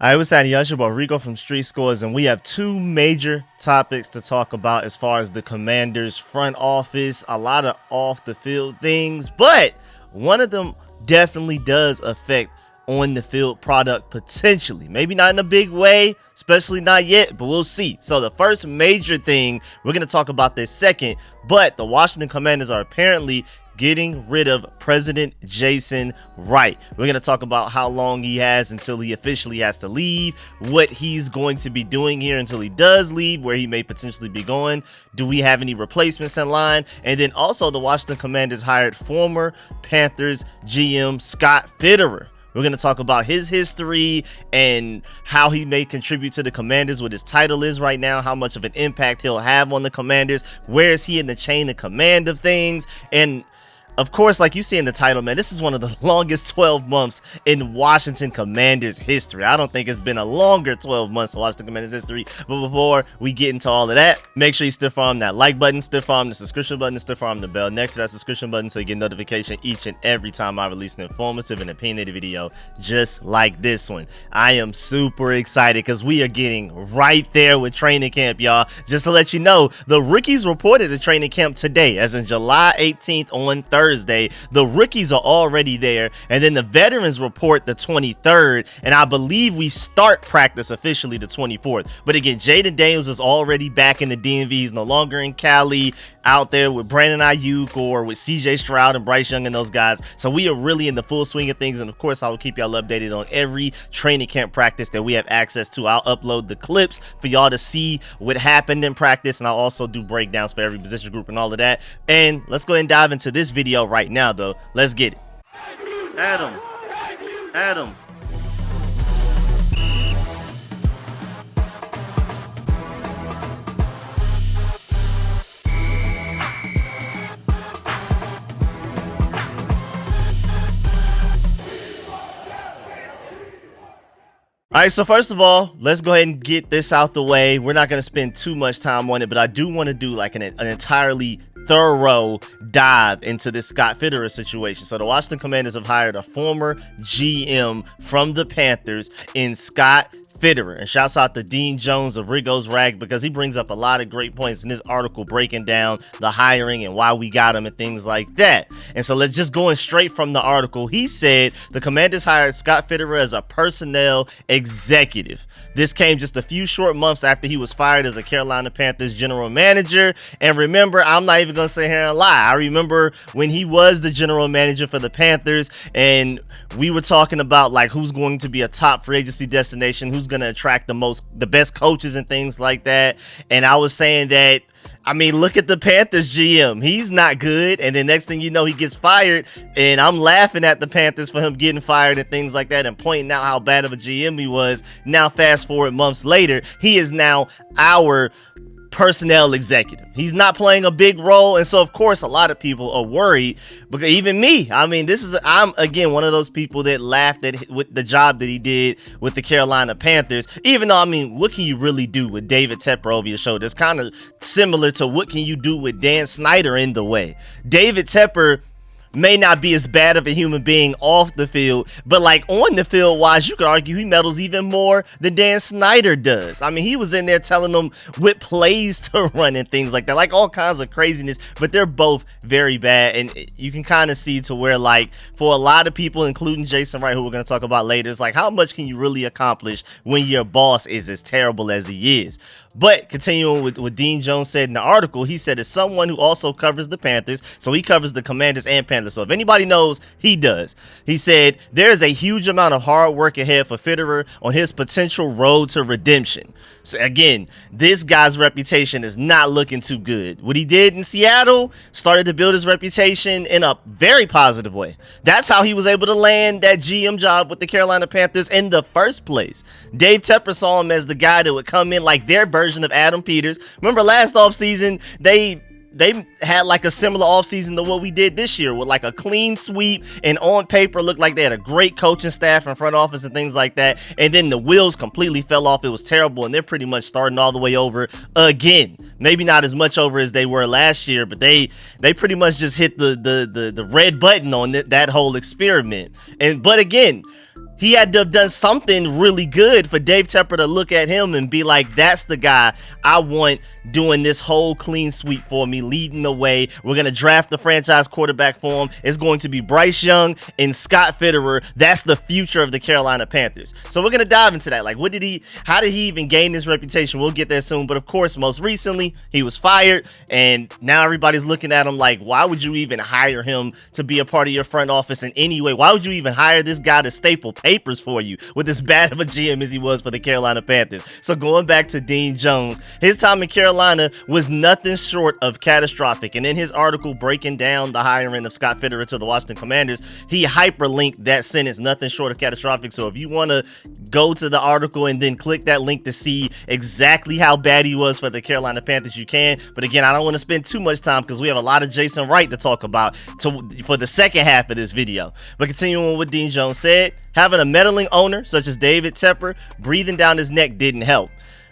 Hi, what's happening? Y'all? It's your boy Rico from RicoScores, and we have two major topics to talk about as far as the Commanders front office, a lot of off the field things, but one of them definitely does affect on the field product potentially. Maybe not in a big way, especially not yet, but we'll see. So the first major thing, we're going to talk about this second, but the Washington Commanders are apparently getting rid of President Jason Wright. We're going to talk about how long he has until he officially has to leave, what he's going to be doing here until he does leave, where he may potentially be going. Do we have any replacements in line? And then also the Washington Commanders hired former Panthers GM Scott Fitterer. We're going to talk about his history and how he may contribute to the Commanders, what his title is right now, how much of an impact he'll have on the Commanders, where is he in the chain of command of things, and of course, like you see in the title, man, this is one of the longest 12 months in Washington Commanders history. I don't think it's been a longer 12 months in Washington Commanders history. But before we get into all of that, make sure you stiff arm that like button, stiff arm the subscription button, stiff arm the bell next to that subscription button so you get notification each and every time I release an informative and opinionated video just like this one. I am super excited because we are getting right there with training camp, y'all. Just to let you know, the rookies reported the training camp today, as in July 18th on Thursday. The rookies are already there, and then the veterans report the 23rd, and I believe we start practice officially the 24th. But again, Jaden Daniels is already back in the DMV. He's no longer in Cali out there with Brandon Ayuk or with CJ Stroud and Bryce Young and those guys. So we are really in the full swing of things, and of course I will keep y'all updated on every training camp practice that we have access to. I'll upload the clips for y'all to see what happened in practice, and I'll also do breakdowns for every position group and all of that. And let's go ahead and dive into this video right now, though. Let's get it. Adam. All right, so first of all, let's go ahead and get this out the way. We're not going to spend too much time on it, but I do want to do like an entirely thorough dive into this Scott Fitterer situation. So the Washington Commanders have hired a former GM from the Panthers in Scott Fitterer, and shouts out to Dean Jones of Rico's Rag because he brings up a lot of great points in this article breaking down the hiring and why we got him and things like that. And so let's just go in straight from the article. He said the Commanders hired Scott Fitterer as a personnel executive. This came just a few short months after he was fired as a Carolina Panthers general manager. And remember, I'm not even gonna sit here and lie, I remember when he was the general manager for the Panthers and we were talking about like who's going to be a top free agency destination, who's going to attract the best coaches and things like that. And I was saying that, I mean, look at the Panthers GM. He's not good. And the next thing you know, he gets fired. And I'm laughing at the Panthers for him getting fired and things like that and pointing out how bad of a GM he was. Now, fast forward months later, he is now our personnel executive. He's not playing a big role, and so of course a lot of people are worried, because even me, I mean, I'm again one of those people that laughed at with the job that he did with the Carolina Panthers, even though, I mean, what can you really do with David Tepper over your shoulder? It's kind of similar to what can you do with Dan Snyder in the way. David Tepper may not be as bad of a human being off the field, but like on the field wise, you could argue he meddles even more than Dan Snyder does. I mean, he was in there telling them what plays to run and things like that, like all kinds of craziness, but they're both very bad. And you can kind of see to where, like, for a lot of people, including Jason Wright, who we're going to talk about later, it's like, how much can you really accomplish when your boss is as terrible as he is? But continuing with what Dean Jones said in the article, he said, as someone who also covers the Panthers, so he covers the Commanders and Panthers, so if anybody knows, he does. He said, there is a huge amount of hard work ahead for Fitterer on his potential road to redemption. So again, this guy's reputation is not looking too good. What he did in Seattle started to build his reputation in a very positive way. That's how he was able to land that GM job with the Carolina Panthers in the first place. Dave Tepper saw him as the guy that would come in like their version of Adam Peters. Remember last offseason, they had like a similar offseason to what we did this year, with like a clean sweep, and on paper looked like they had a great coaching staff and front office and things like that. And then the wheels completely fell off. It was terrible, and they're pretty much starting all the way over again. Maybe not as much over as they were last year, but they pretty much just hit the red button on that whole experiment. But again, He had to have done something really good for Dave Tepper to look at him and be like, that's the guy I want doing this whole clean sweep for me, leading the way. We're going to draft the franchise quarterback for him. It's going to be Bryce Young and Scott Fitterer. That's the future of the Carolina Panthers. So we're going to dive into that. Like, how did he even gain this reputation? We'll get there soon. But of course, most recently, he was fired. And now everybody's looking at him like, why would you even hire him to be a part of your front office in any way? Why would you even hire this guy to staple papers for you with as bad of a GM as he was for the Carolina Panthers? So going back to Dean Jones, his time in Carolina was nothing short of catastrophic. And in his article breaking down the hiring of Scott Fitterer to the Washington Commanders, he hyperlinked that sentence, nothing short of catastrophic. So if you want to go to the article and then click that link to see exactly how bad he was for the Carolina Panthers, you can. But again, I don't want to spend too much time because we have a lot of Jason Wright to talk about for the second half of this video. But continuing what Dean Jones said, having a meddling owner such as David Tepper breathing down his neck didn't help.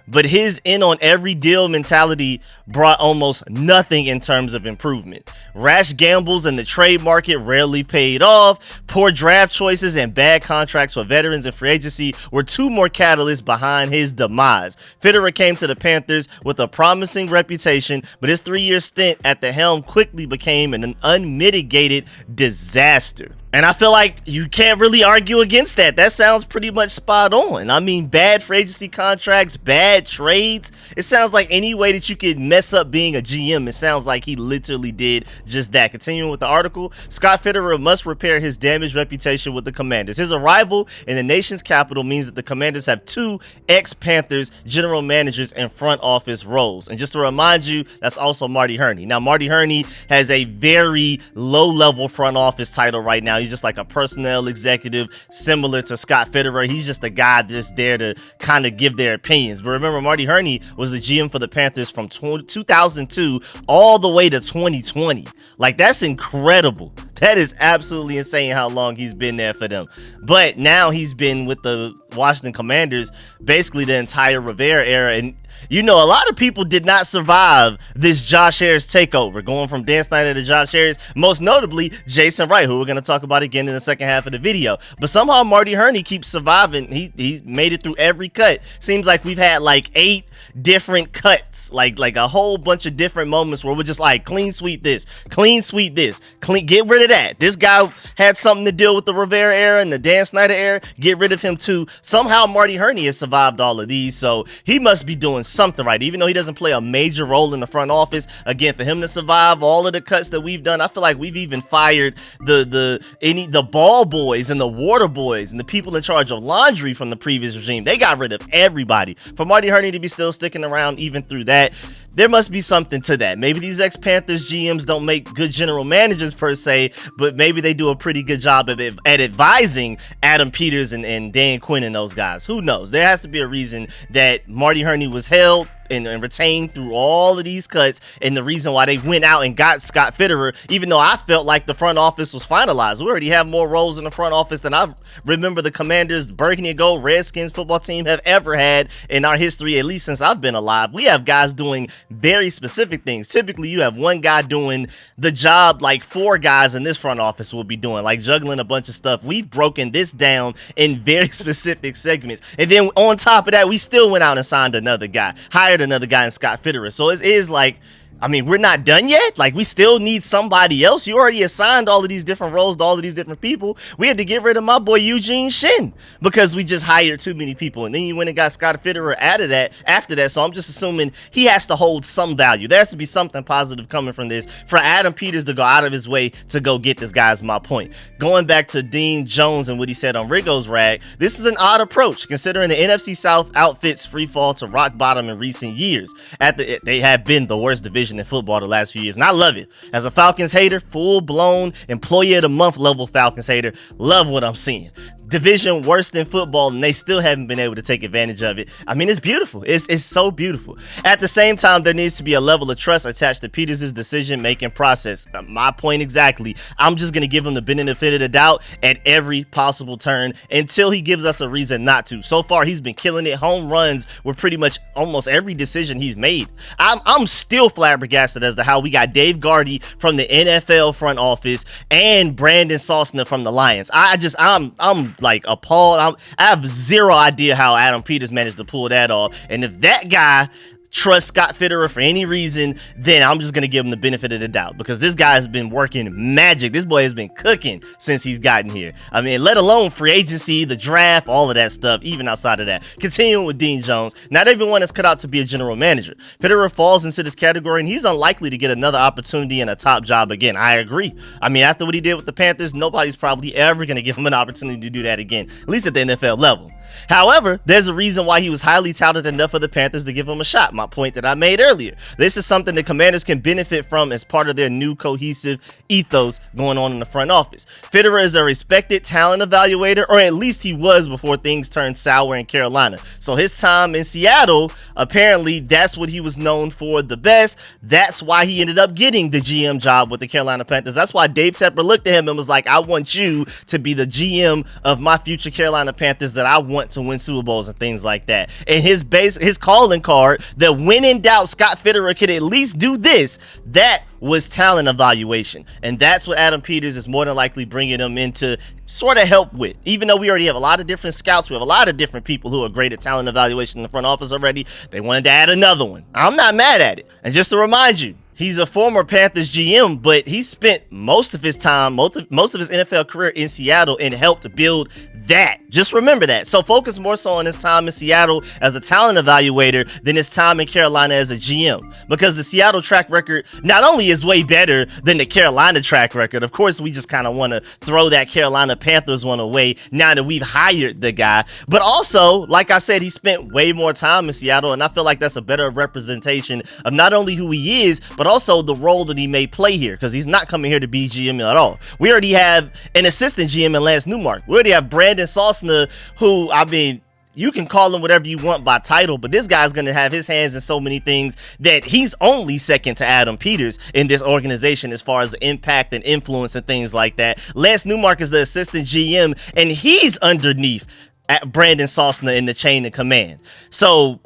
But his in on every deal mentality brought almost nothing in terms of improvement. Rash gambles in the trade market rarely paid off. Poor draft choices and bad contracts for veterans and free agency were two more catalysts behind his demise. Fitterer came to the Panthers with a promising reputation, but his 3-year stint at the helm quickly became an unmitigated disaster. And I feel like you can't really argue against that. That sounds pretty much spot on. I mean, bad free agency contracts, bad trades. It sounds like any way that you could mess up being a GM, it sounds like he literally did just that. Continuing with the article, Scott Fitterer must repair his damaged reputation with the Commanders. His arrival in the nation's capital means that the Commanders have 2 ex-Panthers general managers in front office roles. And just to remind you, that's also Marty Hurney. Now, Marty Hurney has a very low-level front office title right now. He's just like a personnel executive, similar to Scott Fitterer. He's just a guy that's there to kind of give their opinions. But remember, Marty Hurney was the GM for the Panthers from 2002 all the way to 2020. Like, that's incredible. That is absolutely insane how long he's been there for them. But now he's been with the Washington Commanders basically the entire Rivera era. And, you know, a lot of people did not survive this Josh Harris takeover, going from Dan Snyder to Josh Harris, most notably Jason Wright, who we're going to talk about again in the second half of the video. But somehow Marty Hurney keeps surviving. He made it through every cut. Seems like we've had like 8 different cuts, like a whole bunch of different moments where we're just like, clean sweep this, get rid of that. This guy had something to deal with the Rivera era and the Dan Snyder era, get rid of him too. Somehow Marty Hurney has survived all of these, so he must be doing something right, even though he doesn't play a major role in the front office. Again, for him to survive all of the cuts that we've done, I feel like we've even fired the ball boys and the water boys and the people in charge of laundry from the previous regime. They got rid of everybody. For Marty Hurney to be still sticking around even through that, there must be something to that. Maybe these ex-Panthers GMs don't make good general managers per se, but maybe they do a pretty good job at advising Adam Peters and Dan Quinn and those guys. Who knows? There has to be a reason that Marty Hurney was held and retained through all of these cuts, and the reason why they went out and got Scott Fitterer, even though I felt like the front office was finalized. We already have more roles in the front office than I remember the Commanders, Burgundy and Gold Redskins football team have ever had in our history, at least since I've been alive. We have guys doing very specific things. Typically, you have one guy doing the job like 4 guys in this front office will be doing, like juggling a bunch of stuff. We've broken this down in very specific segments. And then on top of that, we still went out and signed another guy, hired another guy in Scott Fitterer. So it is like, I mean, we're not done yet. Like, we still need somebody else. You already assigned all of these different roles to all of these different people. We had to get rid of my boy Eugene Shin because we just hired too many people. And then you went and got Scott Fitterer after that. So I'm just assuming he has to hold some value. There has to be something positive coming from this for Adam Peters to go out of his way to go get this guy is my point. Going back to Dean Jones and what he said on Rico's Rag, this is an odd approach considering the NFC South outfits free fall to rock bottom in recent years. They have been the worst division in football the last few years, and I love it. As a Falcons hater, full-blown employee of the month level Falcons hater, love what I'm seeing. Division worse than football, and they still haven't been able to take advantage of it. I mean, it's beautiful. It's so beautiful. At the same time, there needs to be a level of trust attached to Peters' decision-making process. My point exactly. I'm just going to give him the benefit of the doubt at every possible turn until he gives us a reason not to. So far, he's been killing it. Home runs were pretty much almost every decision he's made. I'm still flat flabbergasted as to how we got Dave Gardy from the NFL front office and Brandon Sosna from the Lions. I'm like appalled. I have zero idea how Adam Peters managed to pull that off. And if that guy trust Scott Fitterer for any reason, then I'm just gonna give him the benefit of the doubt, because this guy has been working magic. This boy has been cooking since he's gotten here. I mean, let alone free agency, the draft, all of that stuff, even outside of that. Continuing with Dean Jones, not everyone is cut out to be a general manager. Fitterer falls into this category, and he's unlikely to get another opportunity in a top job again. I agree. I mean, after what he did with the Panthers, nobody's probably ever gonna give him an opportunity to do that again, at least at the NFL level. However, there's a reason why he was highly touted enough for the Panthers to give him a shot. My point that I made earlier. This is something the Commanders can benefit from as part of their new cohesive ethos going on in the front office. Fitterer is a respected talent evaluator, or at least he was before things turned sour in Carolina. So his time in Seattle, apparently that's what he was known for the best. That's why he ended up getting the GM job with the Carolina Panthers. That's why Dave Tepper looked at him and was like, I want you to be the GM of my future Carolina Panthers that I want to win Super Bowls and things like that. And his calling card, that when in doubt, Scott Fitterer could at least do this, that was talent evaluation. And that's what Adam Peters is more than likely bringing him in to sort of help with. Even though we already have a lot of different scouts, we have a lot of different people who are great at talent evaluation in the front office already, they wanted to add another one. I'm not mad at it. And just to remind you, he's a former Panthers GM, but he spent most of his time, most of his NFL career in Seattle and helped build that. Just remember that. So focus more so on his time in Seattle as a talent evaluator than his time in Carolina as a GM, because the Seattle track record not only is way better than the Carolina track record. Of course, we just kind of want to throw that Carolina Panthers one away now that we've hired the guy, but also, like I said, he spent way more time in Seattle, and I feel like that's a better representation of not only who he is, but also the role that he may play here, because he's not coming here to be GM at all. We already have an assistant GM in Lance Newmark. We already have Brandon Sosna, who, I mean, you can call him whatever you want by title, but this guy's going to have his hands in so many things that he's only second to Adam Peters in this organization as far as impact and influence and things like that. Lance Newmark is the assistant GM, and he's underneath at Brandon Sosna in the chain of command. So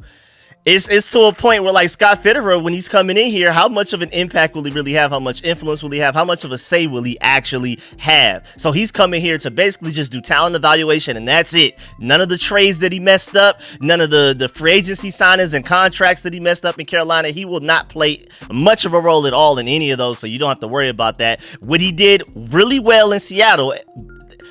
it's to a point where, like, Scott Fitterer, when he's coming in here, how much of an impact will he really have? How much influence will he have? How much of a say will he actually have? So he's coming here to basically just do talent evaluation, and that's it. None of the trades that he messed up, none of the free agency signings and contracts that he messed up in Carolina. He will not play much of a role at all in any of those, so you don't have to worry about that. What he did really well in Seattle,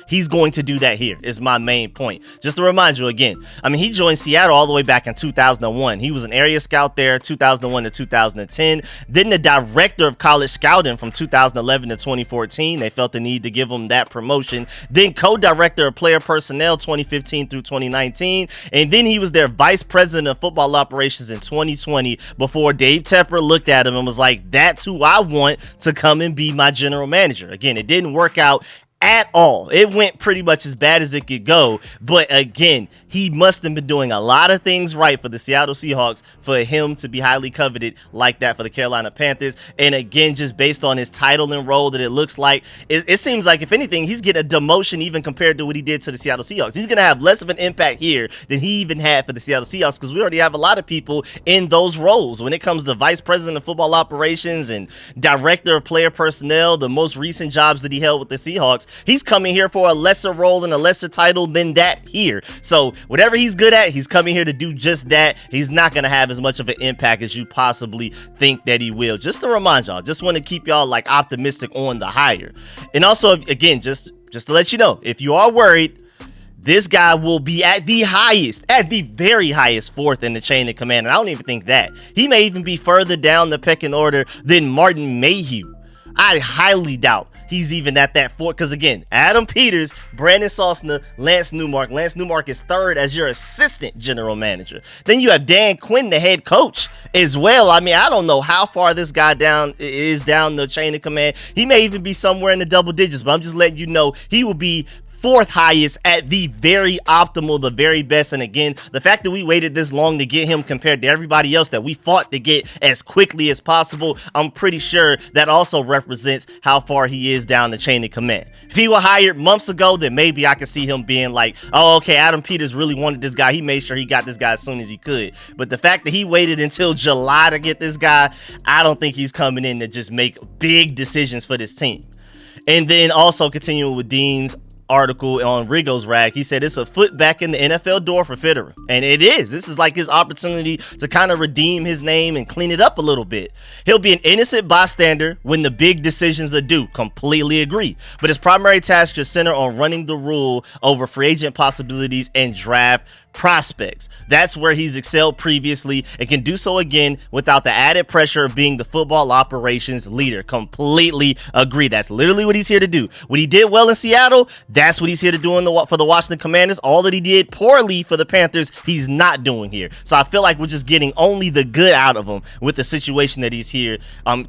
he's going to do that here, is my main point. Just to remind you again, I mean, he joined Seattle all the way back in 2001. He was an area scout there 2001 to 2010. Then the director of college scouting from 2011 to 2014. They felt the need to give him that promotion. Then co-director of player personnel 2015 through 2019. And then he was their vice president of football operations in 2020 before Dave Tepper looked at him and was like, that's who I want to come and be my general manager. Again, it didn't work out at all. It went pretty much as bad as it could go. But again, he must have been doing a lot of things right for the Seattle Seahawks for him to be highly coveted like that for the Carolina Panthers. And again, just based on his title and role that it looks like, it seems like, if anything, he's getting a demotion even compared to what he did to the Seattle Seahawks. He's going to have less of an impact here than he even had for the Seattle Seahawks, because we already have a lot of people in those roles. When it comes to vice president of football operations and director of player personnel, the most recent jobs that he held with the Seahawks, he's coming here for a lesser role and a lesser title than that here. So whatever he's good at, he's coming here to do just that. He's not going to have as much of an impact as you possibly think that he will. Just to remind y'all, just want to keep y'all like optimistic on the hire. And also, again, just to let you know, if you are worried, this guy will be at the very highest fourth in the chain of command. And I don't even think that. He may even be further down the pecking order than Martin Mayhew. I highly doubt he's even at that fourth, because again, Adam Peters, Brandon Sosna, Lance Newmark. Lance Newmark is third as your assistant general manager. Then you have Dan Quinn, the head coach, as well. I mean, I don't know how far this guy is down the chain of command. He may even be somewhere in the double digits, but I'm just letting you know he will be 4th highest at the very optimal, the very best. And again, the fact that we waited this long to get him compared to everybody else that we fought to get as quickly as possible, I'm pretty sure that also represents how far he is down the chain of command. If he were hired months ago, then maybe I could see him being like, oh, okay, Adam Peters really wanted this guy. He made sure he got this guy as soon as he could. But the fact that he waited until July to get this guy, I don't think he's coming in to just make big decisions for this team. And then also continuing with Dean's article on Rico's Rag, he said it's a foot back in the NFL door for Fitterer. And it is. This is like his opportunity to kind of redeem his name and clean it up a little bit. He'll be an innocent bystander when the big decisions are due. Completely agree. But his primary task should center on running the rule over free agent possibilities and draft prospects. That's where he's excelled previously and can do so again without the added pressure of being the football operations leader. Completely agree. That's literally what he's here to do. What he did well in Seattle, that's what he's here to do for the Washington Commanders. All that he did poorly for the Panthers, he's not doing here. So I feel like we're just getting only the good out of him with the situation that he's here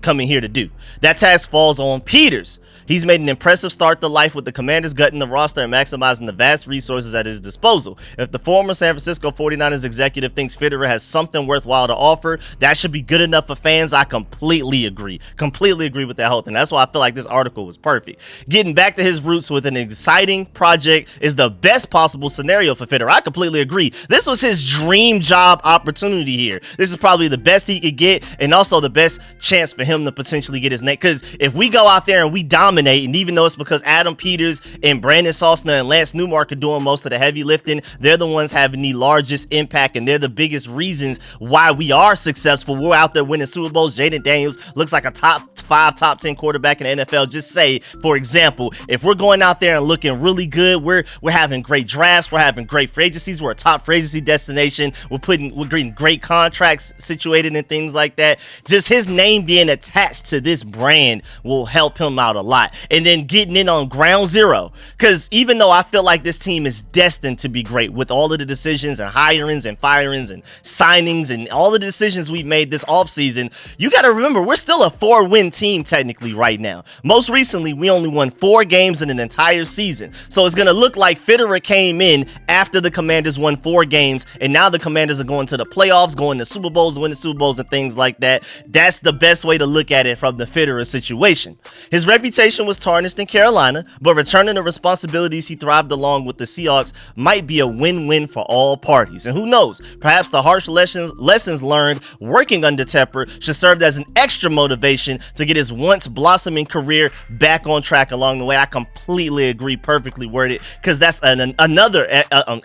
coming here to do. That task falls on Peters. He's made an impressive start to life with the Commanders gutting the roster and maximizing the vast resources at his disposal. If the former San Francisco 49ers executive thinks Fitterer has something worthwhile to offer, that should be good enough for fans. I completely agree. Completely agree with that whole thing. That's why I feel like this article was perfect. Getting back to his roots with an exciting project is the best possible scenario for Fitterer. I completely agree. This was his dream job opportunity here. This is probably the best he could get and also the best chance for him to potentially get his name. Because if we go out there and we dominate, and even though it's because Adam Peters and Brandon Sosna and Lance Newmark are doing most of the heavy lifting, they're the ones having the largest impact, and they're the biggest reasons why we are successful. We're out there winning Super Bowls. Jaden Daniels looks like a top 5, top 10 quarterback in the NFL. Just say, for example, if we're going out there and looking really good, we're having great drafts, we're having great free agencies, we're a top free agency destination, we're getting great contracts situated and things like that. Just his name being attached to this brand will help him out a lot. And then getting in on ground zero, because even though I feel like this team is destined to be great with all of the decisions and hirings and firings and signings and all the decisions we've made this offseason, you got to remember we're still a 4-win team technically right now. Most recently, we only won 4 games in an entire season. So it's going to look like Fitterer came in after the Commanders won 4 games, and now the Commanders are going to the playoffs, going to Super Bowls, winning Super Bowls and things like that. That's the best way to look at it from the Fitterer situation. His reputation was tarnished in Carolina, but returning the responsibilities he thrived along with the Seahawks might be a win-win for all parties. And who knows, perhaps the harsh lessons learned working under Tepper should serve as an extra motivation to get his once blossoming career back on track along the way. I completely agree, perfectly worded, because that's another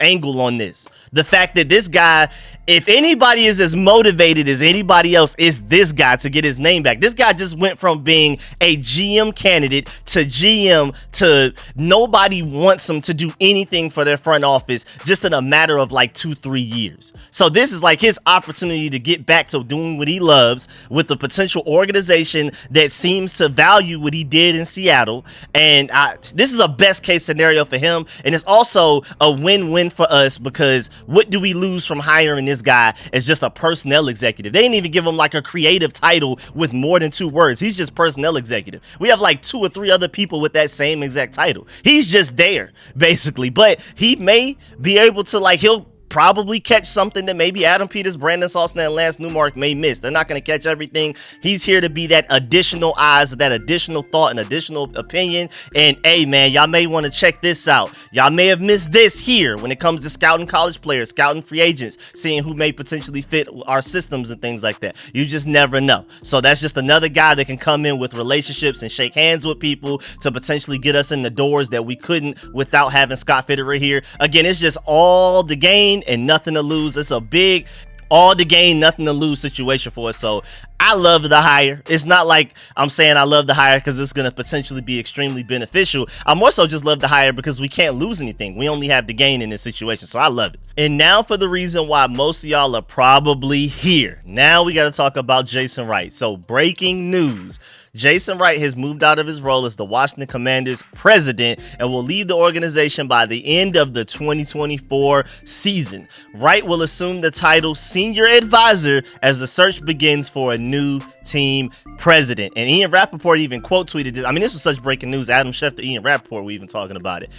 angle on this. The fact that this guy, if anybody is as motivated as anybody else, is this guy to get his name back. This guy just went from being a GM candidate to GM to nobody wants him to do anything for their front office just in a matter of like 2-3 years. So this is like his opportunity to get back to doing what he loves with a potential organization that seems to value what he did in Seattle. And this is a best case scenario for him. And it's also a win-win for us, because what do we lose from hiring this guy as just a personnel executive? They didn't even give him like a creative title with more than 2 words. He's just personnel executive. We have like 2 or 3 other people with that same exact title. He's just there basically, but he may be able to, like, he'll probably catch something that maybe Adam Peters, Brandon Sosna, and Lance Newmark may miss. They're not going to catch everything. He's here to be that additional eyes, that additional thought, and additional opinion. And hey, man, y'all may want to check this out. Y'all may have missed this here when it comes to scouting college players, scouting free agents, seeing who may potentially fit our systems and things like that. You just never know. So that's just another guy that can come in with relationships and shake hands with people to potentially get us in the doors that we couldn't without having Scott Fitterer here. Again, it's just all the gain and nothing to lose. It's a big all the gain, nothing to lose situation for us. So I love the hire. It's not like I'm saying I love the hire because it's going to potentially be extremely beneficial. I more so just love the hire because we can't lose anything. We only have the gain in this situation. So I love it. And now for the reason why most of y'all are probably here. Now we got to talk about Jason Wright. So breaking news. Jason Wright has moved out of his role as the Washington Commanders president and will leave the organization by the end of the 2024 season. Wright will assume the title senior advisor as the search begins for a new team president. And Ian Rappaport even quote tweeted this. I mean, this was such breaking news. Adam Schefter, Ian Rappaport were even talking about it.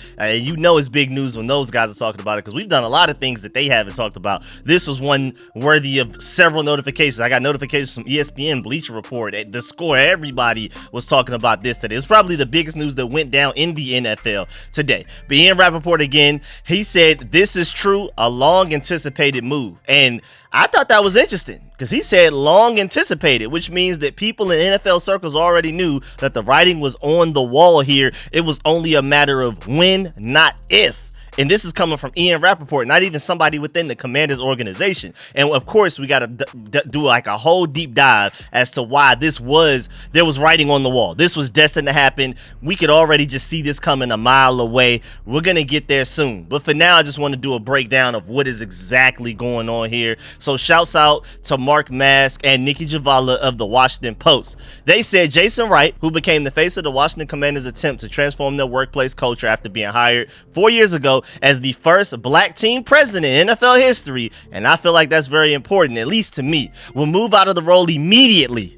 You know it's big news when those guys are talking about it, because we've done a lot of things that they haven't talked about. This was one worthy of several notifications. I got notifications from ESPN, Bleacher Report, The Score. Everybody was talking about this today. It's probably the biggest news that went down in the NFL today. But Ian Rappaport again, he said this is true, a long anticipated move. And I thought that was interesting, because he said long anticipated, which means that people in NFL circles already knew that the writing was on the wall here. It was only a matter of when, not if. And this is coming from Ian Rappaport, not even somebody within the Commanders organization. And of course, we got to do like a whole deep dive as to why there was writing on the wall. This was destined to happen. We could already just see this coming a mile away. We're going to get there soon. But for now, I just want to do a breakdown of what is exactly going on here. So shouts out to Mark Mask and Nikki Javala of the Washington Post. They said Jason Wright, who became the face of the Washington Commanders' attempt to transform their workplace culture after being hired 4 years ago as the first black team president in NFL history, and I feel like that's very important, at least to me, will move out of the role immediately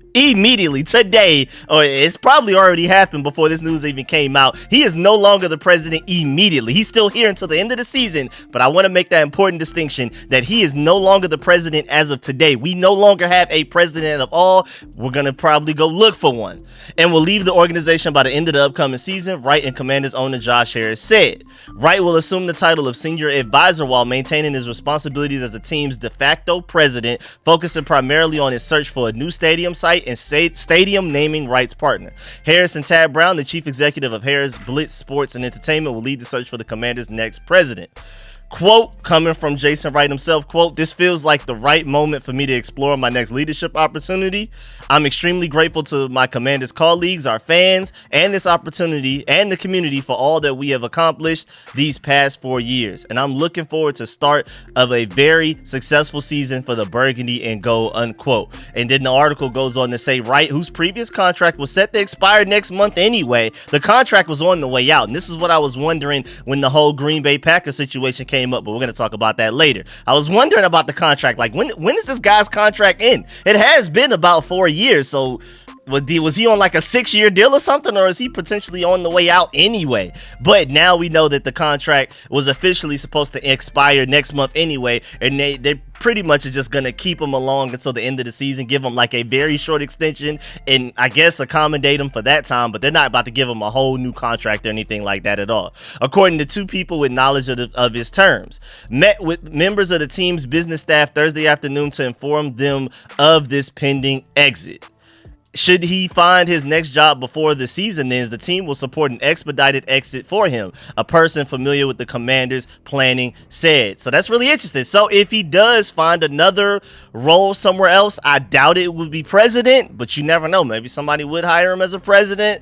today, or it's probably already happened before this news even came out. He is no longer the president immediately. He's still here until the end of the season, but I want to make that important distinction that he is no longer the president as of today. We no longer have a president of all. We're going to probably go look for one, and will leave the organization by the end of the upcoming season, Wright and Commanders owner Josh Harris said. Wright will assume the title of senior advisor while maintaining his responsibilities as the team's de facto president, focusing primarily on his search for a new stadium site and stadium naming rights partner. Harris and Tad Brown, the chief executive of Harris Blitz Sports and Entertainment, will lead the search for the Commanders' next president. Quote, coming from Jason Wright himself, quote, "This feels like the right moment for me to explore my next leadership opportunity. I'm extremely grateful to my Commanders colleagues, our fans, and this opportunity and the community for all that we have accomplished these past 4 years. And I'm looking forward to start of a very successful season for the Burgundy and Gold," unquote. And then the article goes on to say Wright, whose previous contract was set to expire next month anyway, the contract was on the way out. And this is what I was wondering when the whole Green Bay Packers situation came up, but we're going to talk about that later. I was wondering about the contract. Like, when is this guy's contract end? It has been about 4 years, so was he on like a 6-year deal or something, or is he potentially on the way out anyway? But now we know that the contract was officially supposed to expire next month anyway, and they pretty much are just gonna keep him along until the end of the season, give him like a very short extension, and I guess accommodate him for that time, but they're not about to give him a whole new contract or anything like that at all. According to two people with knowledge of his terms, met with members of the team's business staff Thursday afternoon to inform them of this pending exit. Should he find his next job before the season ends, the team will support an expedited exit for him, a person familiar with the Commanders' planning said. So that's really interesting. So if he does find another role somewhere else, I doubt it would be president, but you never know. Maybe somebody would hire him as a president.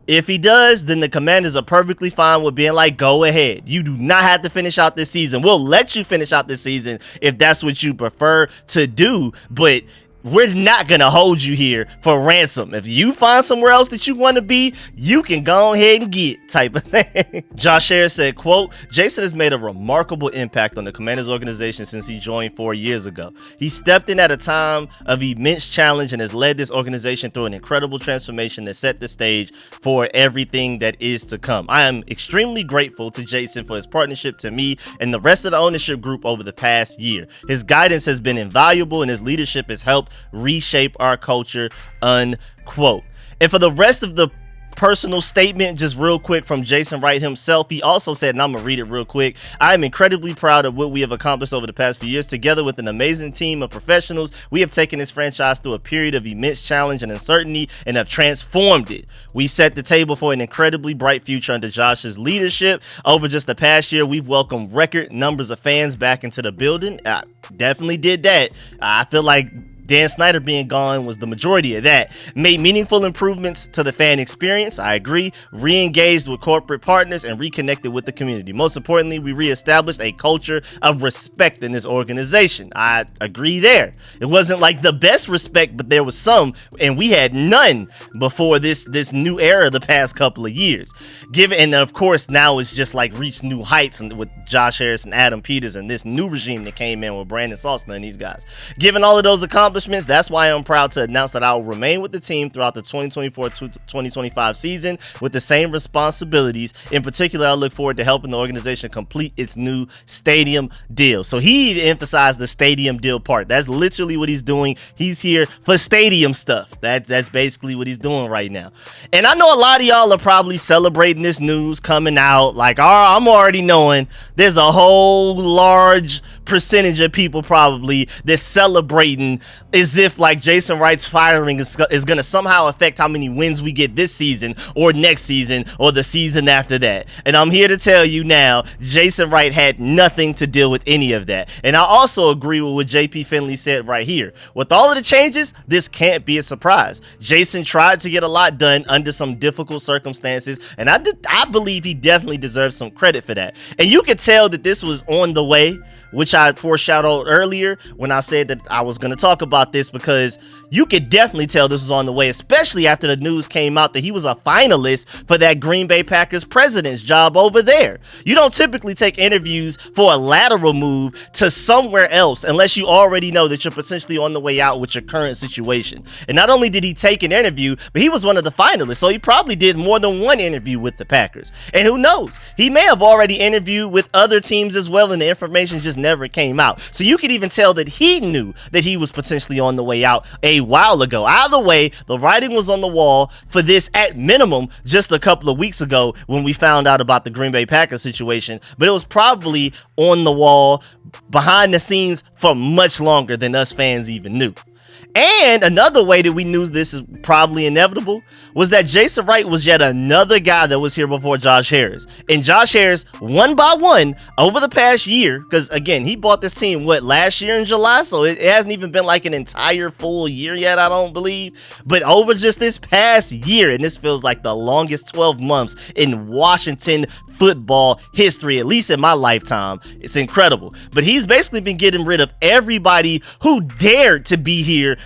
If he does, then the Commanders are perfectly fine with being like, go ahead. You do not have to finish out this season. We'll let you finish out this season if that's what you prefer to do, but we're not going to hold you here for ransom. If you find somewhere else that you want to be, you can go ahead and get, type of thing. Josh Harris said, quote, "Jason has made a remarkable impact on the Commanders organization since he joined 4 years ago. He stepped in at a time of immense challenge and has led this organization through an incredible transformation that set the stage for everything that is to come. I am extremely grateful to Jason for his partnership to me and the rest of the ownership group over the past year. His guidance has been invaluable and his leadership has helped reshape our culture," unquote. And for the rest of the personal statement, just real quick from Jason Wright himself, he also said, and I'm gonna read it real quick, "I am incredibly proud of what we have accomplished over the past few years. Together with an amazing team of professionals, we have taken this franchise through a period of immense challenge and uncertainty and have transformed it. We set the table for an incredibly bright future under Josh's leadership. Over just the past year, we've welcomed record numbers of fans back into the building." I definitely did that. I feel like Dan Snyder being gone was the majority of that. "Made meaningful improvements to the fan experience." I agree. "Re-engaged with corporate partners and reconnected with the community. Most importantly, we reestablished a culture of respect in this organization." I agree there. It wasn't like the best respect, but there was some, and we had none before this new era the past couple of years. And of course, now it's just like reached new heights with Josh Harris and Adam Peters and this new regime that came in with Brandon Sosna and these guys. "Given all of those accomplishments, accomplishments. That's why I'm proud to announce that I will remain with the team throughout the 2024-2025 season with the same responsibilities. In particular, I look forward to helping the organization complete its new stadium deal. So he emphasized the stadium deal part. That's literally what he's doing. He's here for stadium stuff. That's basically what he's doing right now. And I know a lot of y'all are probably celebrating this news coming out like, I'm already knowing there's a whole large percentage of people probably that's celebrating as if like Jason Wright's firing is going to somehow affect how many wins we get this season or next season or the season after that. And I'm here to tell you now, Jason Wright had nothing to deal with any of that. And I also agree with what JP Finley said right here. With all of the changes, this can't be a surprise. Jason tried to get a lot done under some difficult circumstances, and I believe he definitely deserves some credit for that. And you could tell that this was on the way, which I foreshadowed earlier when I said that I was going to talk about this, because you could definitely tell this was on the way, especially after the news came out that he was a finalist for that Green Bay Packers president's job over there. You don't typically take interviews for a lateral move to somewhere else unless you already know that you're potentially on the way out with your current situation. And not only did he take an interview, but he was one of the finalists, so he probably did more than one interview with the Packers. And who knows, he may have already interviewed with other teams as well, and the information just never came out. So you could even tell that he knew that he was potentially on the way out a while ago. Either way, the writing was on the wall for this at minimum just a couple of weeks ago when we found out about the Green Bay Packers situation, but it was probably on the wall behind the scenes for much longer than us fans even knew. And another way that we knew this is probably inevitable was that Jason Wright was yet another guy that was here before Josh Harris. And Josh Harris, one by one, over the past year, because again, he bought this team, last year in July? So it hasn't even been like an entire full year yet, I don't believe. But over just this past year, and this feels like the longest 12 months in Washington football history, at least in my lifetime. It's incredible. But he's basically been getting rid of everybody who dared to be here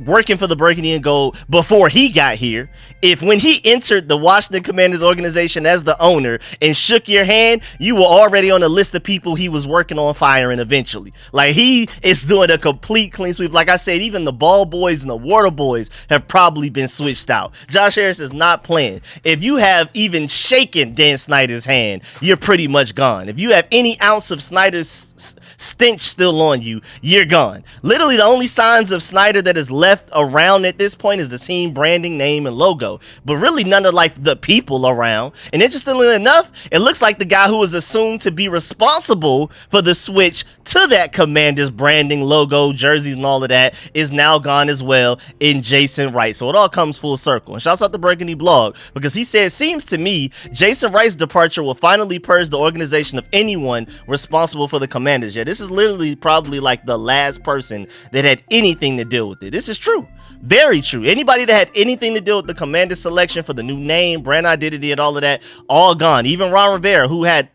working for the Burgundy and Gold before he got here. If when he entered the Washington Commanders organization as the owner and shook your hand, you were already on the list of people he was working on firing eventually. Like, he is doing a complete clean sweep. Like I said, even the ball boys and the water boys have probably been switched out. Josh Harris is not playing. If you have even shaken Dan Snyder's hand, you're pretty much gone. If you have any ounce of Snyder's stench still on you, you're gone. Literally, the only signs of Snyder that is left around at this point is the team branding, name, and logo, but really none of like the people around. And interestingly enough, it looks like the guy who was assumed to be responsible for the switch to that Commanders branding, logo, jerseys, and all of that is now gone as well in Jason Wright. So it all comes full circle. And shouts out to Burgundy Blog, because he said, seems to me Jason Wright's departure will finally purge the organization of anyone responsible for the Commanders. Yeah, this is literally probably like the last person that had anything to deal with it. This is true. Very true. Anybody that had anything to do with the Commander selection for the new name, brand identity, and all of that, all gone. Even Ron Rivera, who had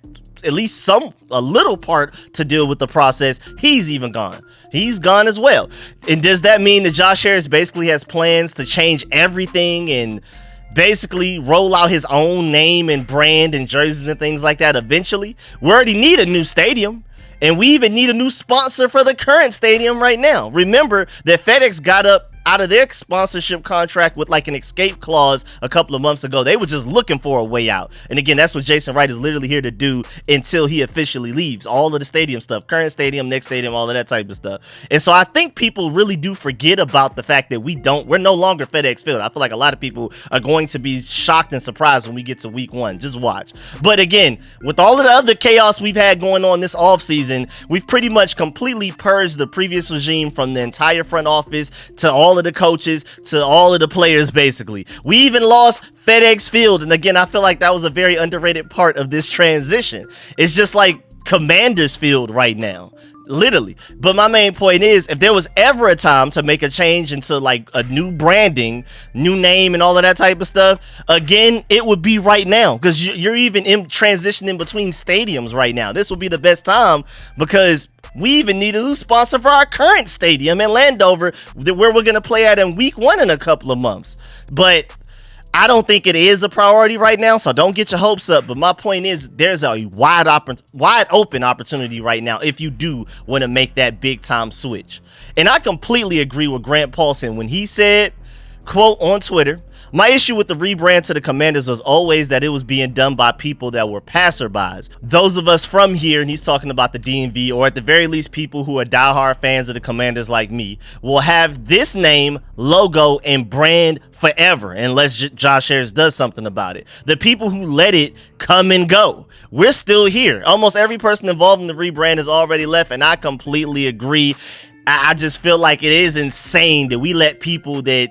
at least a little part to deal with the process, he's even gone. He's gone as well. And does that mean that Josh Harris basically has plans to change everything and basically roll out his own name and brand and jerseys and things like that eventually? We already need a new stadium. And we even need a new sponsor for the current stadium right now. Remember that FedEx got up out of their sponsorship contract with like an escape clause a couple of months ago. They were just looking for a way out. And again, that's what Jason Wright is literally here to do until he officially leaves. All of the stadium stuff, current stadium, next stadium, all of that type of stuff. And so I think people really do forget about the fact that we're no longer FedEx Field. I feel like a lot of people are going to be shocked and surprised when we get to week 1. Just watch. But again, with all of the other chaos we've had going on this offseason, we've pretty much completely purged the previous regime from the entire front office to all of the coaches to all of the players. Basically, we even lost FedEx Field, and again, I feel like that was a very underrated part of this transition. It's just like Commanders Field right now, literally. But my main point is, if there was ever a time to make a change into like a new branding, new name, and all of that type of stuff, again, it would be right now, because you're even in transitioning between stadiums right now. This would be the best time, because we even need a new sponsor for our current stadium in Landover, where we're going to play at in week 1 in a couple of months. But I don't think it is a priority right now, so don't get your hopes up. But my point is, there's a wide open opportunity right now if you do want to make that big time switch. And I completely agree with Grant Paulson when he said, quote on Twitter, "My issue with the rebrand to the Commanders was always that it was being done by people that were passerbys. Those of us from here," and he's talking about the DMV, or at the very least people who are diehard fans of the Commanders like me, "will have this name, logo, and brand forever unless Josh Harris does something about it. The people who let it come and go. We're still here. Almost every person involved in the rebrand has already left," and I completely agree. I just feel like it is insane that we let people that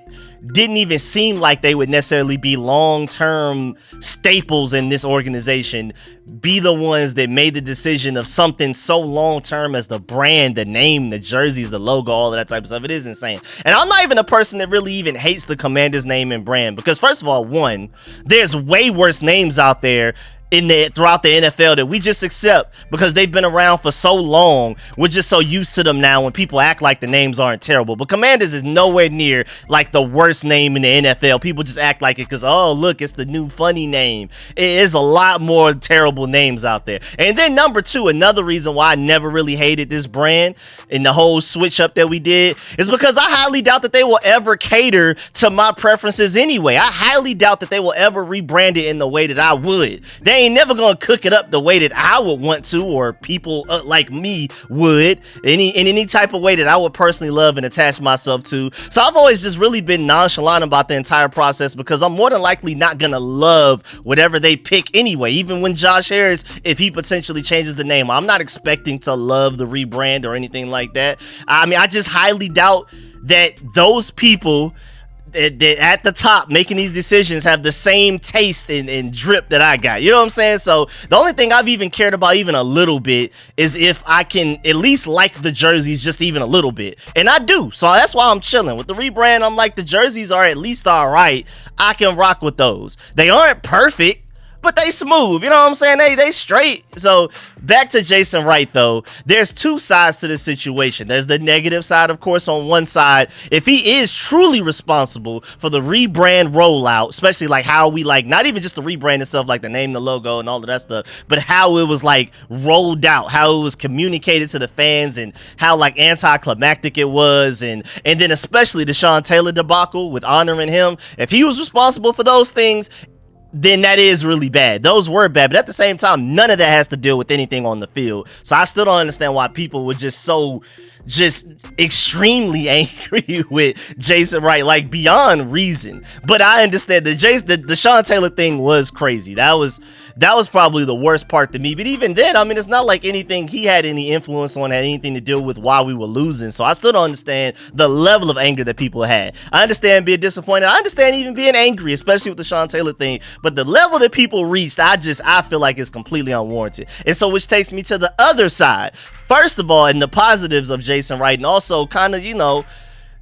didn't even seem like they would necessarily be long-term staples in this organization be the ones that made the decision of something so long-term as the brand, the name, the jerseys, the logo, all of that type of stuff. It is insane. And I'm not even a person that really even hates the Commanders name and brand, because first of all, one, there's way worse names out there throughout the NFL that we just accept because they've been around for so long. We're just so used to them now when people act like the names aren't terrible. But Commanders is nowhere near like the worst name in the NFL. People just act like it because, oh, look, it's the new funny name. It is a lot more terrible names out there. And then number two, another reason why I never really hated this brand and the whole switch up that we did is because I highly doubt that they will ever cater to my preferences anyway. I highly doubt that they will ever rebrand it in the way that I would. They ain't never gonna cook it up the way that I would want to, or people like me would, in any type of way that I would personally love and attach myself to. So I've always just really been nonchalant about the entire process because I'm more than likely not gonna love whatever they pick anyway. Even when Josh Harris, if he potentially changes the name, I'm not expecting to love the rebrand or anything like that. I mean, I just highly doubt that those people that at the top making these decisions have the same taste and drip that I got. You know what I'm saying? So the only thing I've even cared about even a little bit is if I can at least like the jerseys just even a little bit. And I do. So that's why I'm chilling. With the rebrand, I'm like, the jerseys are at least all right. I can rock with those. They aren't perfect, but they smooth, you know what I'm saying? They straight. So back to Jason Wright, though. There's two sides to this situation. There's the negative side, of course, on one side. If he is truly responsible for the rebrand rollout, especially like how we like, not even just the rebrand itself, like the name, the logo, and all of that stuff, but how it was like rolled out, how it was communicated to the fans, and how like anticlimactic it was, and then especially the Sean Taylor debacle with honoring him. If he was responsible for those things, then that is really bad. Those were bad, but at the same time, none of that has to deal with anything on the field. So I still don't understand why people were just extremely angry with Jason Wright, like beyond reason. But I understand the Sean Taylor thing was crazy. That was probably the worst part to me. But even then, I mean, it's not like anything he had any influence on had anything to do with why we were losing. So I still don't understand the level of anger that people had. I understand being disappointed. I understand even being angry, especially with the Sean Taylor thing. But the level that people reached, I feel like it's completely unwarranted. And so which takes me to the other side. First of all, in the positives of Jason Wright, and also kind of,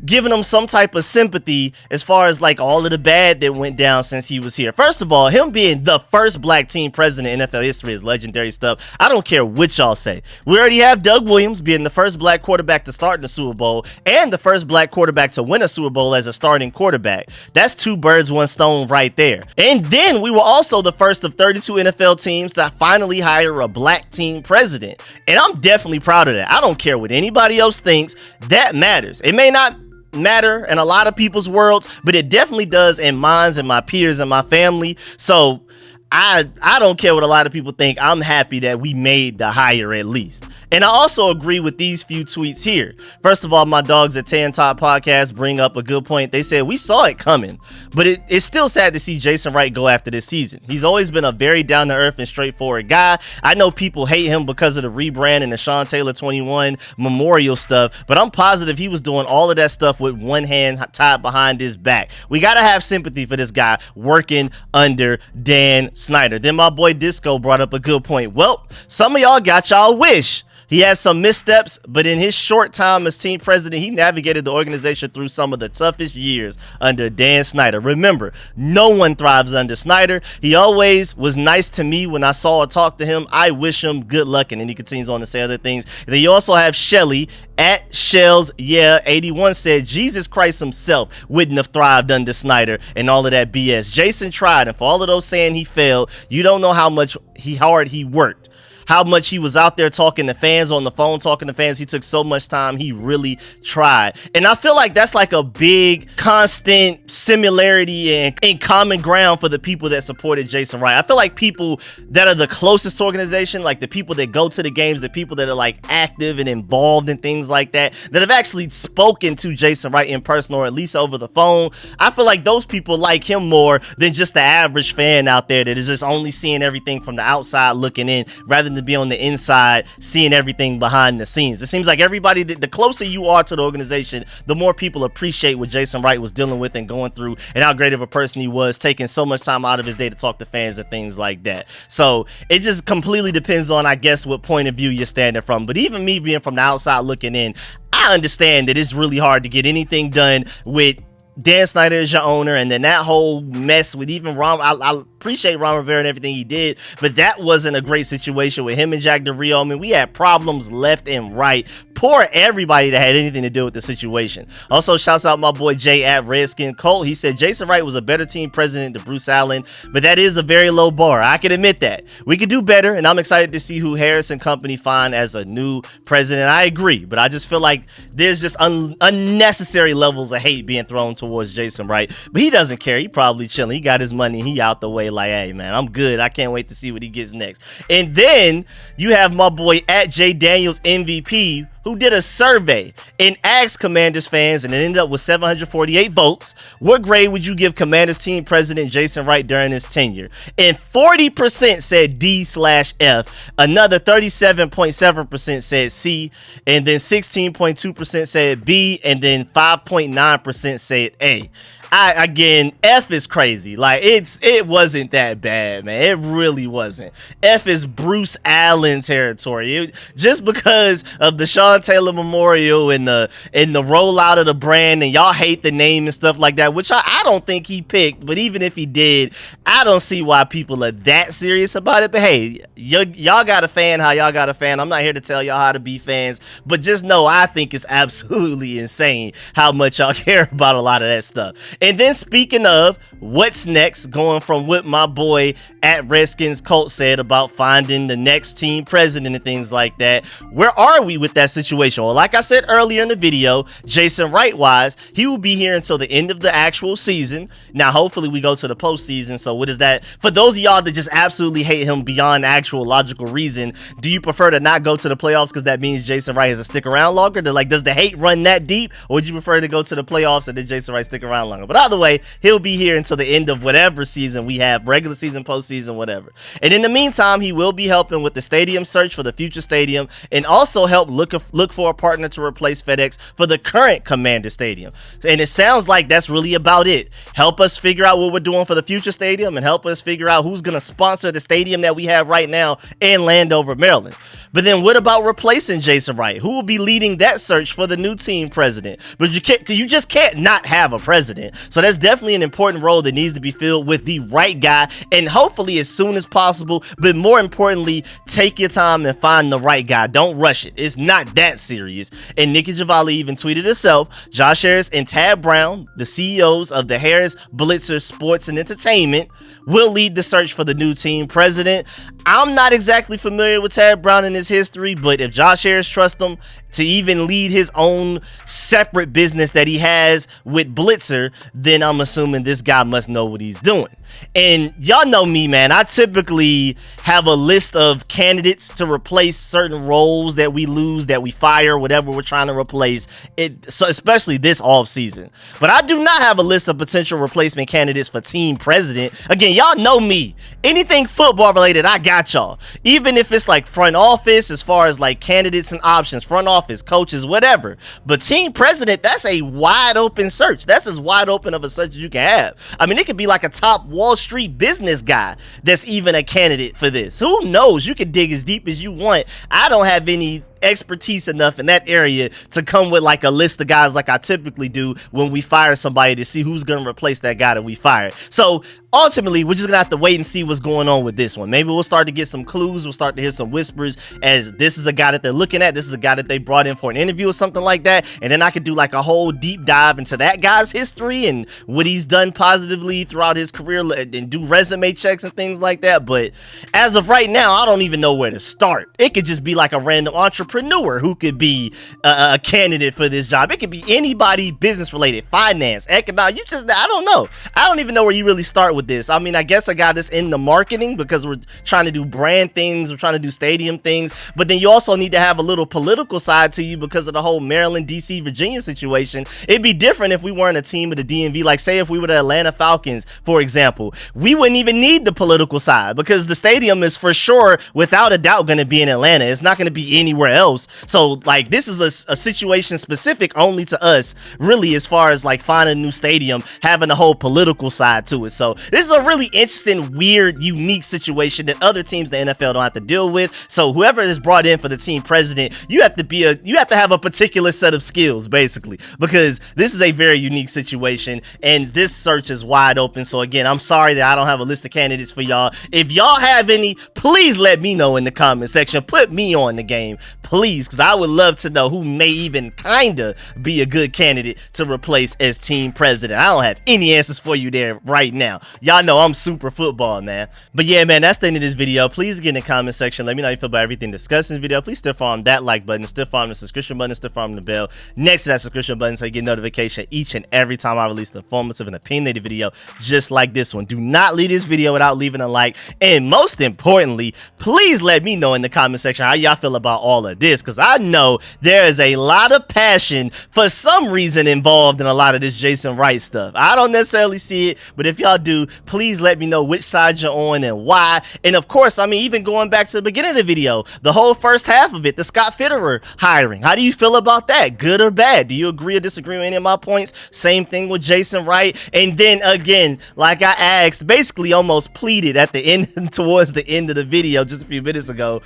giving him some type of sympathy as far as like all of the bad that went down since he was here. First of all, him being the first black team president in NFL history is legendary stuff. I don't care what y'all say. We already have Doug Williams being the first black quarterback to start in the Super Bowl and the first black quarterback to win a Super Bowl as a starting quarterback. That's two birds, one stone right there. And then we were also the first of 32 NFL teams to finally hire a black team president. And I'm definitely proud of that. I don't care what anybody else thinks. That matters. It may not matter in a lot of people's worlds, but it definitely does in mine and my peers and my family. So I don't care what a lot of people think. I'm happy that we made the hire at least. And I also agree with these few tweets here. First of all, my dogs at Tan Top Podcast bring up a good point. They said, we saw it coming, but it's still sad to see Jason Wright go after this season. He's always been a very down-to-earth and straightforward guy. I know people hate him because of the rebrand and the Sean Taylor 21 memorial stuff, but I'm positive he was doing all of that stuff with one hand tied behind his back. We got to have sympathy for this guy working under Dan Snyder. Then my boy Disco brought up a good point. Well, some of y'all got y'all wish. He has some missteps, but in his short time as team president, he navigated the organization through some of the toughest years under Dan Snyder. Remember, no one thrives under Snyder. He always was nice to me when I saw or talked to him. I wish him good luck. And then he continues on to say other things. And then you also have Shelly at Shells, 81 said Jesus Christ himself wouldn't have thrived under Snyder and all of that BS. Jason tried, and for all of those saying he failed, you don't know how much hard he worked. How much he was out there talking to fans, on the phone talking to fans. He took so much time. He really tried. And I feel like that's like a big constant similarity and common ground for the people that supported Jason Wright. I feel like people that are the closest organization, like the people that go to the games, the people that are like active and involved in things like that have actually spoken to Jason Wright in person or at least over the phone. I feel like those people like him more than just the average fan out there that is just only seeing everything from the outside looking in rather than to be on the inside seeing everything behind the scenes. It seems like everybody, the closer you are to the organization, the more people appreciate what Jason Wright was dealing with and going through and how great of a person he was, taking so much time out of his day to talk to fans and things like that. So it just completely depends on, I guess, what point of view you're standing from. But even me being from the outside looking in, I understand that it's really hard to get anything done with Dan Snyder as your owner, and then that whole mess with even Ron. I appreciate Ron Rivera and everything he did, but that wasn't a great situation with him and Jack Del Rio. I mean, we had problems left and right. Poor everybody that had anything to do with the situation. Also, shouts out my boy Jay at Redskin Colt. He said Jason Wright was a better team president than Bruce Allen, but that is a very low bar. I can admit that. We could do better, and I'm excited to see who Harris and company find as a new president. I agree, but I just feel like there's just unnecessary levels of hate being thrown towards Jason Wright. But he doesn't care. He probably chilling. He got his money. He out the way like, hey, man, I'm good. I can't wait to see what he gets next. And then you have my boy at J Daniels MVP, who did a survey and asked Commanders fans, and it ended up with 748 votes. What grade would you give Commanders team president Jason Wright during his tenure? And 40% said D/F. Another 37.7% said C. And then 16.2% said B. And then 5.9% said A. Again, F is crazy. Like, it wasn't that bad, man. It really wasn't. F is Bruce Allen territory. Just because of the Sean Taylor Memorial and the rollout of the brand, and y'all hate the name and stuff like that, which I don't think he picked. But even if he did, I don't see why people are that serious about it. But hey, y'all got a fan how y'all got a fan. I'm not here to tell y'all how to be fans, but just know I think it's absolutely insane how much y'all care about a lot of that stuff. And then speaking of what's next, going from what my boy at Redskins Colt said about finding the next team president and things like that, where are we with that situation? Well, like I said earlier in the video, Jason Wright wise, he will be here until the end of the actual season. Now, hopefully we go to the postseason. So what is that? For those of y'all that just absolutely hate him beyond actual logical reason, do you prefer to not go to the playoffs because that means Jason Wright has to stick around longer? Does the hate run that deep? Or would you prefer to go to the playoffs and then Jason Wright stick around longer? But either way, he'll be here until the end of whatever season we have, regular season, postseason, whatever. And in the meantime, he will be helping with the stadium search for the future stadium, and also help look for a partner to replace FedEx for the current Commander Stadium. And it sounds like that's really about it. Help us figure out what we're doing for the future stadium, and help us figure out who's going to sponsor the stadium that we have right now in Landover, Maryland. But then what about replacing Jason Wright? Who will be leading that search for the new team president? But you just can't not have a president. So that's definitely an important role that needs to be filled with the right guy, and hopefully as soon as possible. But more importantly, take your time and find the right guy. Don't rush it. It's not that serious. And Nikki Giovanni even tweeted herself, Josh Harris and Tad Brown, the CEOs of the Harris Blitzer Sports and Entertainment, will lead the search for the new team president. I'm not exactly familiar with Tad Brown and his history, but if Josh Harris trusts him to even lead his own separate business that he has with Blitzer, then I'm assuming this guy must know what he's doing. And y'all know me, man. I typically have a list of candidates to replace certain roles that we lose, that we fire, whatever we're trying to replace it. So especially this off season. But I do not have a list of potential replacement candidates for team president. Again, y'all know me. Anything football related, I got y'all. Even if it's like front office, as far as like candidates and options, front office, coaches, whatever. But team president, that's a wide open search. That's as wide open of a search as you can have. I mean, it could be like a top Wall Street business guy that's even a candidate for this. Who knows? You can dig as deep as you want. I don't have any expertise enough in that area to come with like a list of guys like I typically do when we fire somebody to see who's going to replace that guy that we fired. So ultimately, we're just gonna have to wait and see what's going on with this one. Maybe we'll start to get some clues. We'll start to hear some whispers as this is a guy that they're looking at. This is a guy that they brought in for an interview or something like that. And then I could do like a whole deep dive into that guy's history and what he's done positively throughout his career and do resume checks and things like that. But as of right now, I don't even know where to start. It could just be like a random entrepreneur who could be a candidate for this job. It could be anybody business related, finance, economic. I don't know. I don't even know where you really start with this. I mean, I guess I got this in the marketing because we're trying to do brand things, we're trying to do stadium things, but then you also need to have a little political side to you because of the whole Maryland, DC, Virginia situation. It'd be different if we weren't a team of the DMV. Like say if we were the Atlanta Falcons, for example, we wouldn't even need the political side because the stadium is for sure, without a doubt, going to be in Atlanta. It's not going to be anywhere else. So like this is a situation specific only to us, really, as far as like finding a new stadium, having a whole political side to it. So this is a really interesting, weird, unique situation that other teams in the NFL don't have to deal with. So whoever is brought in for the team president, you have to have a particular set of skills, basically, because this is a very unique situation and this search is wide open. So again, I'm sorry that I don't have a list of candidates for y'all. If y'all have any, please let me know in the comment section. Put me on the game, please, because I would love to know who may even kinda be a good candidate to replace as team president. I don't have any answers for you there right now. Y'all know I'm super football, man. But yeah, man, that's the end of this video. Please get in the comment section. Let me know how you feel about everything discussed in this video. Please stiff arm that like button, stiff arm the subscription button, stiff arm the bell next to that subscription button so you get notification each and every time I release an informative and opinionated video just like this one. Do not leave this video without leaving a like. And most importantly, please let me know in the comment section how y'all feel about all of this, because I know there is a lot of passion for some reason involved in a lot of this Jason Wright stuff. I don't necessarily see it, but if y'all do, please let me know which side you're on and why. And of course, I mean, even going back to the beginning of the video, the whole first half of it, the Scott Fitterer hiring, how do you feel about that? Good or bad? Do you agree or disagree with any of my points? Same thing with Jason Wright. And then again, like I asked, basically almost pleaded at the end, towards the end of the video just a few minutes ago,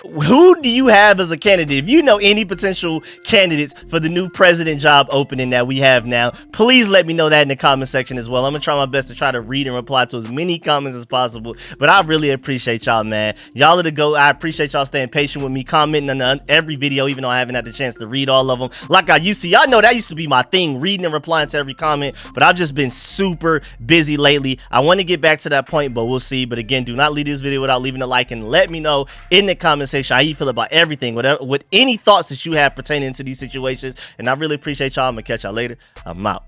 who do you have as a candidate? If you know any potential candidates for the new president job opening that we have now, please let me know that in the comment section as well. I'm gonna try my best to try to read and reply to as many comments as possible, but I really appreciate y'all, man. Y'all are the GOAT. I appreciate y'all staying patient with me, commenting on every video, even though I haven't had the chance to read all of them like I used to. Y'all know that used to be my thing, reading and replying to every comment, but I've just been super busy lately. I want to get back to that point, but we'll see. But again, do not leave this video without leaving a like, and let me know in the comment section how you feel about everything, whatever, with any thoughts that you have pertaining to these situations. And I really appreciate y'all. I'm gonna catch y'all later. I'm out.